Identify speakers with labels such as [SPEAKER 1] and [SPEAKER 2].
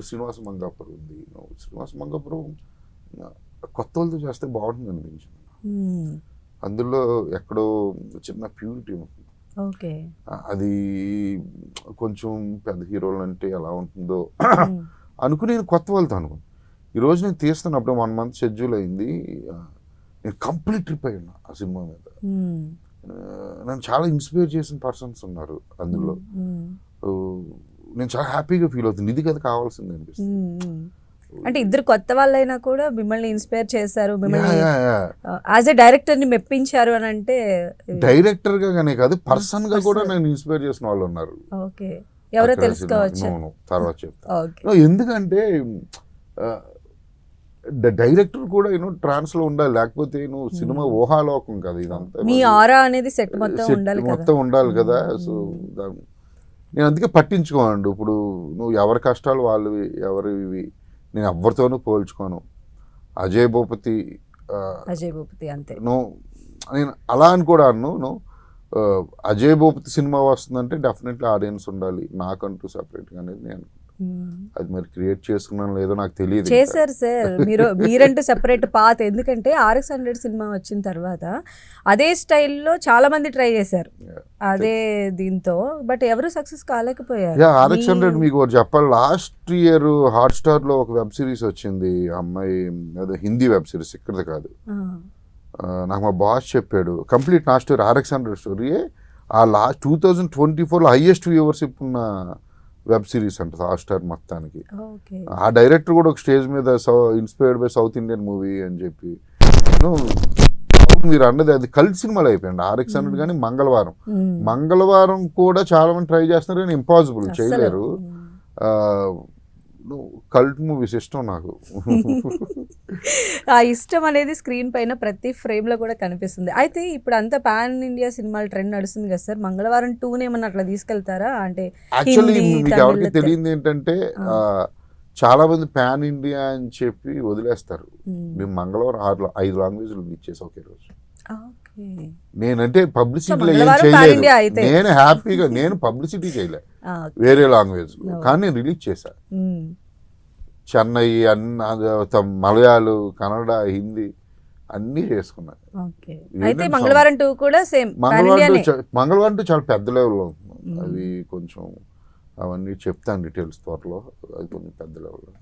[SPEAKER 1] ఇప్పుడు శ్రీనివాస మంగాపురం ఉంది. శ్రీనివాస మంగాపురం కొత్త వాళ్ళతో చేస్తే బాగుంటుంది అనిపించింది. అందులో ఎక్కడో చిన్న ప్యూరిటీ ఉంటుంది.
[SPEAKER 2] ఓకే.
[SPEAKER 1] అది కొంచెం పెద్ద హీరోలు అంటే ఎలా ఉంటుందో అనుకుని నేను కొత్త వాళ్ళతో అనుకున్నాను. ఈరోజు నేను తీస్తున్నప్పుడు 1 month షెడ్యూల్ అయింది. నేను కంప్లీట్ ట్రిప్ అయ్యాను ఆ సినిమా మీద. నన్ను చాలా ఇన్స్పైర్ చేసిన పర్సన్స్ ఉన్నారు అందులో. నేను చాలా హ్యాపీగా ఫీల్ అవుతుంది. ఇది కదా కావాల్సింది అనిపిస్తుంది.
[SPEAKER 2] అంటే ఇద్దరు కొత్త వాళ్ళైనా కూడా మిమ్మల్ని ఇన్స్పైర్ చేశారు, మిమ్మల్ని యాజ్ ఎ డైరెక్టర్ ని మెప్పించారు అని అంటే.
[SPEAKER 1] డైరెక్టర్ గానే కాదు, పర్సన్ గా కూడా నేను ఇన్స్పైర్ చేసిన వాళ్ళు ఉన్నారు.
[SPEAKER 2] ఓకే, ఎవరో తెలుసుకోవచ్చు
[SPEAKER 1] తర్వాత చెప్తాను. ఎందుకంటే డైరెక్టర్ కూడా ట్రాన్స్ లో ఉండాలి, లేకపోతే సినిమా ఊహాలోకం కదా ఇదంతా.
[SPEAKER 2] మీ ఆరా అనేది సెట్ మొత్తం
[SPEAKER 1] ఉండాలి కదా. సో నేను అందుకే పట్టించుకోనండి. ఇప్పుడు నువ్వు ఎవరి కష్టాలు వాళ్ళవి, ఎవరివి నేను ఎవరితోనూ పోల్చుకోను. అజయ్ భూపతి
[SPEAKER 2] అంతే.
[SPEAKER 1] నేను అలా అని కూడా అన్ను. అజయ్ భూపతి సినిమా వస్తుందంటే డెఫినెట్లీ ఆడియన్స్ ఉండాలి, నాకంటూ సెపరేట్గా అనేది నేను. అది మరి క్రియేట్ చేసుకున్నాను లేదో నాకు తెలియదు.
[SPEAKER 2] చేశారు సార్ మీరంటూ సెపరేట్ పాత్. ఎందుకంటే RX-100 సినిమా వచ్చిన తర్వాత అదే స్టైల్లో చాలా మంది ట్రై చేశారు అదే దీంతో, బట్ ఎవరు సక్సెస్ కాలేకపోయారు.
[SPEAKER 1] RX-100 మీకు ఒకటి చెప్పాలి, లాస్ట్ ఇయర్ హాట్‌స్టార్ లో ఒక వెబ్ సిరీస్ వచ్చింది, అమ్మాయి అదే హిందీ వెబ్ సిరీస్, ఇక్కడది కాదు. నాకు మా బాస్ చెప్పాడు, కంప్లీట్ నా స్టోరీ RX-100 స్టోరీ. ఆ లాస్ట్ 2024లో హైయెస్ట్ వ్యూవర్షిప్ ఉన్న వెబ్ సిరీస్ అంట హాట్‌స్టార్ మొత్తానికి. ఆ డైరెక్టర్ కూడా ఒక స్టేజ్ మీద inspired by south Indian movie అని చెప్పి, మీరు అన్నది అది కల్ట్ సినిమాలు అయిపోయింది. RX-100 కానీ మంగళవారం కూడా చాలా మంది ట్రై చేస్తున్నారు కానీ ఇంపాసిబుల్, చేయలేరు. కల్ట్ మూవీస్ ఇష్టం నాకు.
[SPEAKER 2] ఆ ఇష్టం అనేది స్క్రీన్ పైన ప్రతి ఫ్రేమ్ లో కూడా కనిపిస్తుంది. అయితే ఇప్పుడు అంతా పాన్ ఇండియా సినిమాల ట్రెండ్ నడుస్తుంది కదా సార్, మంగళవారం 2 ఏమన్నా అట్లా తీసుకెళ్తారా? అంటే
[SPEAKER 1] యాక్చువల్లీ మీకు ఎవరికి తెలియదు ఏంటంటే, చాలా మంది పాన్ ఇండియా అని చెప్పి వదిలేస్తారు. మేము మంగళవారం 5 లాంగ్వేజ్లు ఇచ్చేసి ఒకే రోజు. నేనంటే పబ్లిసిటీలో ఏం చేయలేదు, నేను హ్యాపీగా నేను పబ్లిసిటీ చేయలే వేరే లాంగ్వేజ్, కానీ నేను రిలీజ్ చేశా. చెన్నై, మలయాళం, కన్నడ, హిందీ అన్నీ చేసుకున్నాను.
[SPEAKER 2] మంగళవారం 2 కూడా సేమ్.
[SPEAKER 1] మంగళవారం 2 చాలా పెద్ద లెవెల్లో ఉంటుంది. అది కొంచెం అవన్నీ చెప్తాను డీటెయిల్స్ త్వరలో, అది కొంచెం పెద్ద లెవెల్లో.